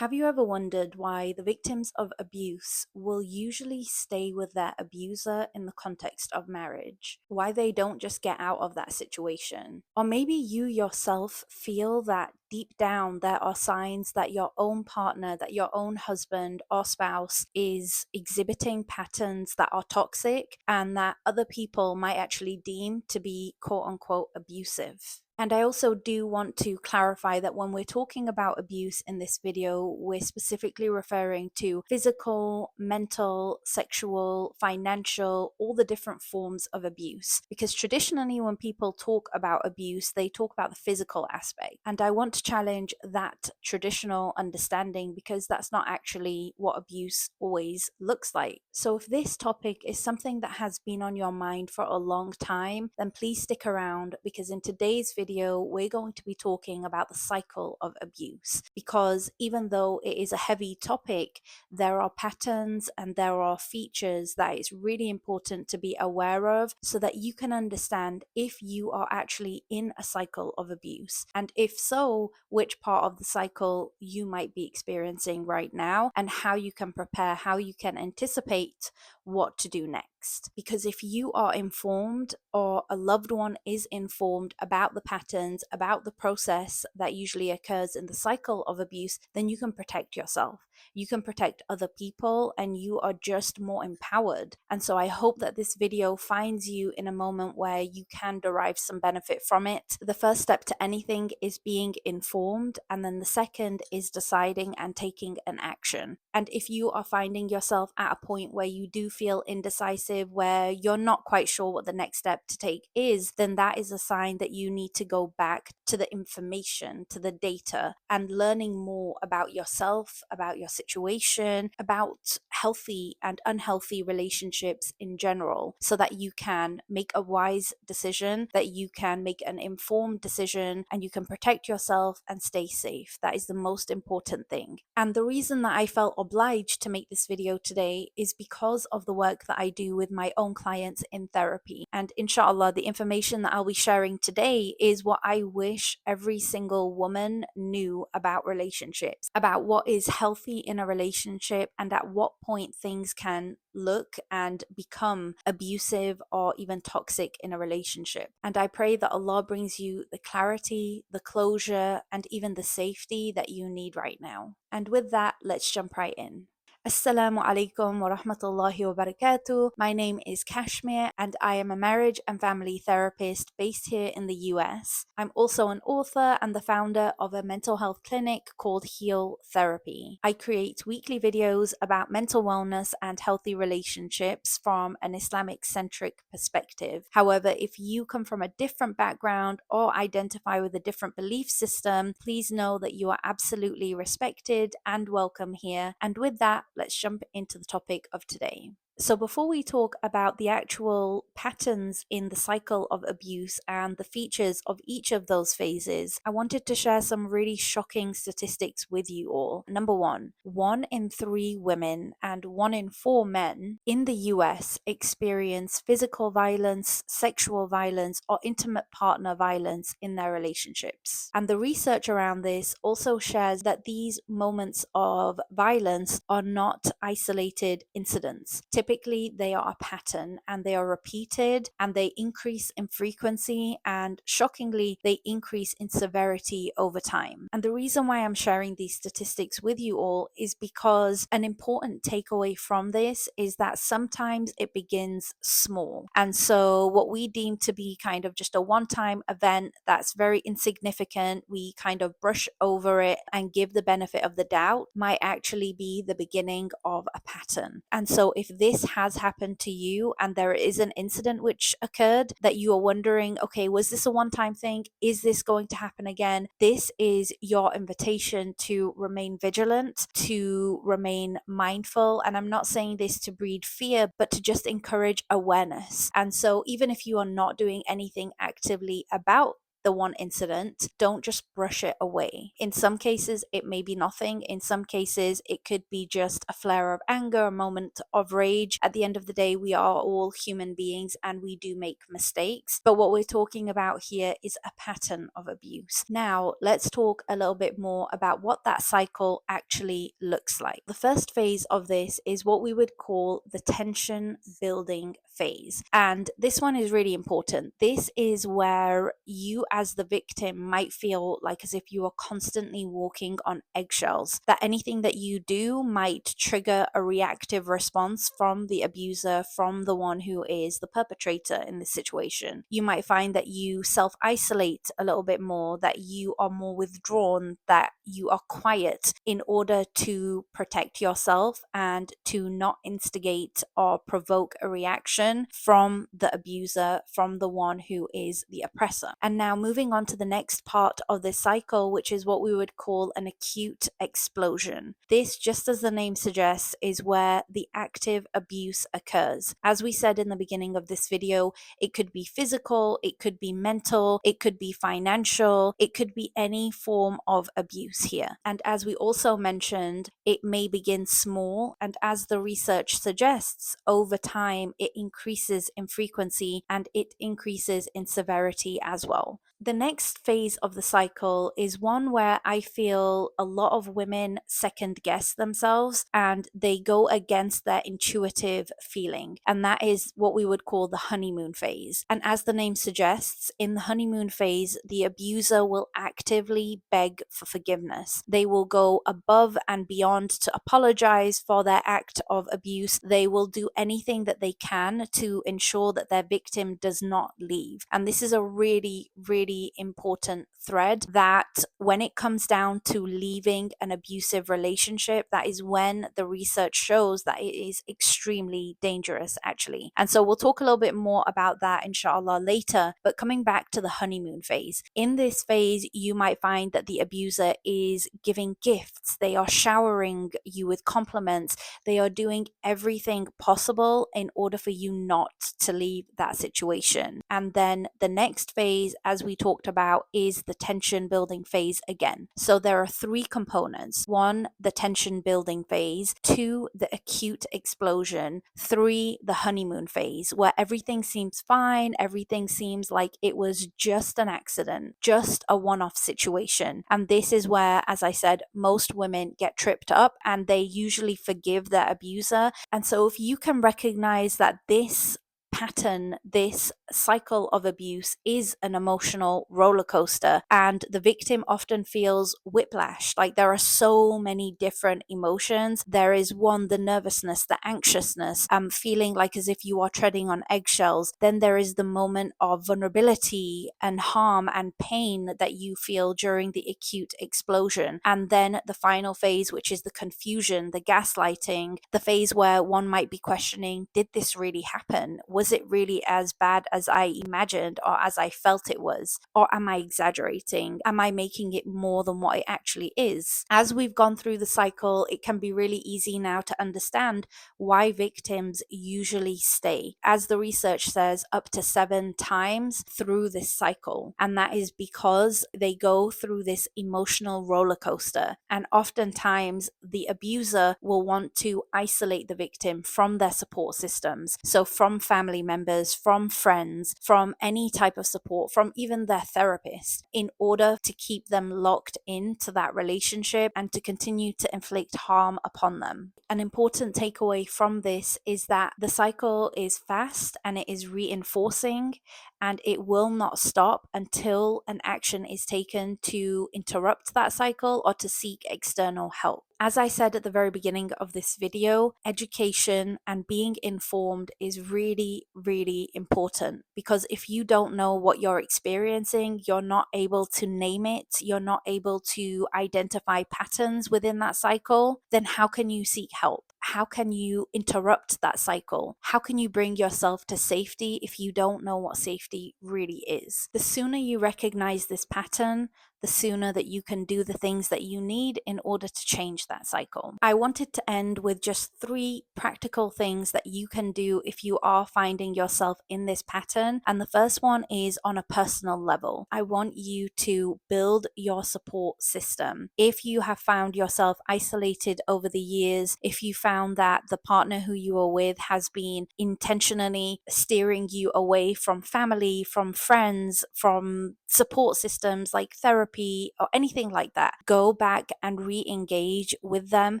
Have you ever wondered why the victims of abuse will usually stay with their abuser in the context of marriage? Why they don't just get out of that situation? Or maybe you yourself feel that deep down there are signs that your own partner, that your own husband or spouse is exhibiting patterns that are toxic and that other people might actually deem to be quote unquote abusive. And I also do want to clarify that when we're talking about abuse in this video, we're specifically referring to physical, mental, sexual, financial, all the different forms of abuse. Because traditionally, when people talk about abuse, they talk about the physical aspect. And I want to challenge that traditional understanding because that's not actually what abuse always looks like. So if this topic is something that has been on your mind for a long time, then please stick around because in today's video, we're going to be talking about the cycle of abuse. Because even though it is a heavy topic, there are patterns and there are features that it's really important to be aware of so that you can understand if you are actually in a cycle of abuse. And if so, which part of the cycle you might be experiencing right now and how you can prepare, how you can anticipate what to do next. Because if you are informed or a loved one is informed about the patterns, about the process that usually occurs in the cycle of abuse, then you can protect yourself. You can protect other people and you are just more empowered. And so I hope that this video finds you in a moment where you can derive some benefit from it. The first step to anything is being informed, and then the second is deciding and taking an action. And if you are finding yourself at a point where you do feel indecisive, where you're not quite sure what the next step to take is, then that is a sign that you need to go back to the information, to the data, and learning more about yourself, about your situation, about healthy and unhealthy relationships in general, so that you can make a wise decision, that you can make an informed decision, and you can protect yourself and stay safe. That is the most important thing. And the reason that I felt obliged to make this video today is because of the work that I do with my own clients in therapy. And inshallah, the information that I'll be sharing today is what I wish every single woman knew about relationships, about what is healthy in a relationship and at what point things can look and become abusive or even toxic in a relationship. And I pray that Allah brings you the clarity, the closure, and even the safety that you need right now. And with that, let's jump right in. Assalamu alaikum wa rahmatullahi wa barakatuh. My name is Kashmir and I am a marriage and family therapist based here in the US. I'm also an author and the founder of a mental health clinic called Heal Therapy. I create weekly videos about mental wellness and healthy relationships from an Islamic centric perspective. However, if you come from a different background or identify with a different belief system, please know that you are absolutely respected and welcome here. And with that, let's jump into the topic of today. So before we talk about the actual patterns in the cycle of abuse and the features of each of those phases, I wanted to share some really shocking statistics with you all. Number one in 3 women and 1 in 4 men in the US experience physical violence, sexual violence, or intimate partner violence in their relationships. And the research around this also shares that these moments of violence are not isolated incidents. Typically, they are a pattern and they are repeated and they increase in frequency and shockingly, they increase in severity over time. And the reason why I'm sharing these statistics with you all is because an important takeaway from this is that sometimes it begins small. And so what we deem to be kind of just a one-time event that's very insignificant, we kind of brush over it and give the benefit of the doubt, might actually be the beginning of a pattern. And so if this has happened to you and there is an incident which occurred that you are wondering, okay, was this a one-time thing? Is this going to happen again? This is your invitation to remain vigilant, to remain mindful. And I'm not saying this to breed fear, but to just encourage awareness. And so even if you are not doing anything actively about the one incident, don't just brush it away. In some cases, it may be nothing. In some cases, it could be just a flare of anger, a moment of rage. At the end of the day, we are all human beings and we do make mistakes. But what we're talking about here is a pattern of abuse. Now, let's talk a little bit more about what that cycle actually looks like. The first phase of this is what we would call the tension building phase. And this one is really important. This is where you, as the victim, might feel like as if you are constantly walking on eggshells, that anything that you do might trigger a reactive response from the abuser, from the one who is the perpetrator in this situation. You might find that you self isolate a little bit more, that you are more withdrawn, that you are quiet in order to protect yourself and to not instigate or provoke a reaction from the abuser, from the one who is the oppressor. And now moving on to the next part of this cycle, which is what we would call an acute explosion. This, just as the name suggests, is where the active abuse occurs. As we said in the beginning of this video, it could be physical, it could be mental, it could be financial, it could be any form of abuse here. And as we also mentioned, it may begin small, and as the research suggests, over time it increases in frequency and it increases in severity as well. The next phase of the cycle is one where I feel a lot of women second guess themselves and they go against their intuitive feeling. And that is what we would call the honeymoon phase. And as the name suggests, in the honeymoon phase, the abuser will actively beg for forgiveness. They will go above and beyond to apologize for their act of abuse. They will do anything that they can to ensure that their victim does not leave. And this is a really, really important thread, that when it comes down to leaving an abusive relationship, that is when the research shows that it is extremely dangerous, actually. And so we'll talk a little bit more about that inshallah later. But coming back to the honeymoon phase, in this phase you might find that the abuser is giving gifts, they are showering you with compliments, they are doing everything possible in order for you not to leave that situation. And then the next phase, as we talked about, is the tension building phase again. So there are three components: one, the tension building phase; two, the acute explosion; three, the honeymoon phase, where everything seems fine, everything seems like it was just an accident, just a one-off situation. And this is where, as I said, most women get tripped up and they usually forgive their abuser. And so if you can recognize that this pattern, this cycle of abuse is an emotional roller coaster, and the victim often feels whiplash. Like there are so many different emotions. There is one, the nervousness, the anxiousness, feeling like as if you are treading on eggshells. Then there is the moment of vulnerability and harm and pain that you feel during the acute explosion. And then the final phase, which is the confusion, the gaslighting, the phase where one might be questioning, did this really happen? Was it really as bad as I imagined or as I felt it was? Or am I exaggerating? Am I making it more than what it actually is? As we've gone through the cycle, it can be really easy now to understand why victims usually stay. As the research says, up to 7 times through this cycle. And that is because they go through this emotional roller coaster. And oftentimes the abuser will want to isolate the victim from their support systems. So from family members, from friends, from any type of support, from even their therapist, in order to keep them locked into that relationship and to continue to inflict harm upon them. An important takeaway from this is that the cycle is fast and it is reinforcing, and it will not stop until an action is taken to interrupt that cycle or to seek external help. As I said at the very beginning of this video, education and being informed is really, really important, because if you don't know what you're experiencing, you're not able to name it, you're not able to identify patterns within that cycle, then how can you seek help? how can you interrupt that cycle? How can you bring yourself to safety if you don't know what safety really is? The sooner you recognize this pattern, the sooner that you can do the things that you need in order to change that cycle. I wanted to end with just 3 practical things that you can do if you are finding yourself in this pattern. And the first one is on a personal level. I want you to build your support system. If you have found yourself isolated over the years, if you found that the partner who you are with has been intentionally steering you away from family, from friends, from support systems like therapy, or anything like that, go back and re-engage with them,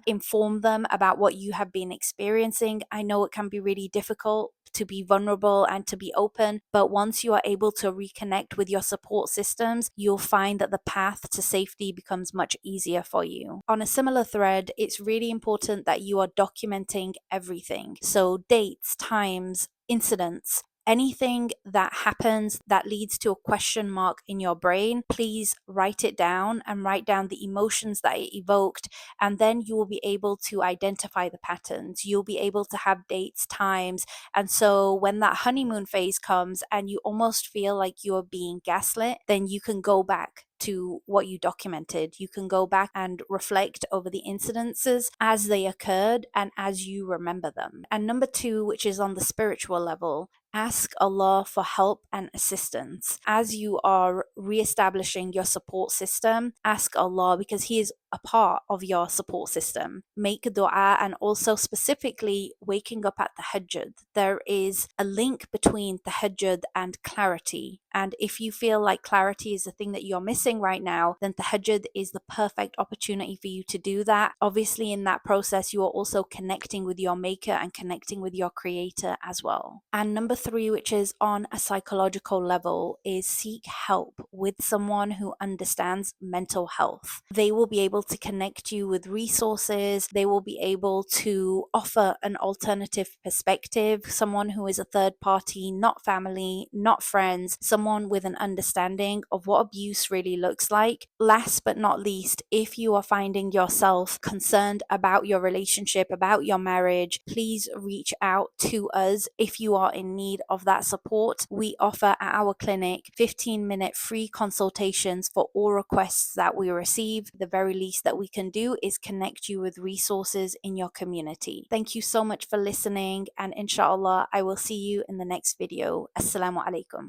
inform them about what you have been experiencing. I know it can be really difficult to be vulnerable and to be open, but once you are able to reconnect with your support systems, you'll find that the path to safety becomes much easier for you. On a similar thread, it's really important that you are documenting everything. So dates, times, incidents, anything that happens that leads to a question mark in your brain, please write it down and write down the emotions that it evoked, and then you will be able to identify the patterns. You'll be able to have dates, times, and so when that honeymoon phase comes and you almost feel like you're being gaslit, then you can go back to what you documented. You can go back and reflect over the incidences as they occurred and as you remember them. And number 2, which is on the spiritual level, ask Allah for help and assistance. As you are reestablishing your support system, ask Allah, because He is a part of your support system. Make dua, and also specifically waking up at tahajjud. There is a link between tahajjud and clarity. And if you feel like clarity is the thing that you're missing right now, then tahajjud is the perfect opportunity for you to do that. Obviously, in that process, you are also connecting with your maker and connecting with your creator as well. And number 3, which is on a psychological level, is seek help with someone who understands mental health. They will be able to connect you with resources. They will be able to offer an alternative perspective, someone who is a third party, not family, not friends, someone with an understanding of what abuse really looks like. Last but not least, if you are finding yourself concerned about your relationship, about your marriage, please reach out to us if you are in need of that support. We offer at our clinic 15-minute free consultations for all requests that we receive. The very least that we can do is connect you with resources in your community. Thank you so much for listening, and inshallah I will see you in the next video. Assalamu alaikum.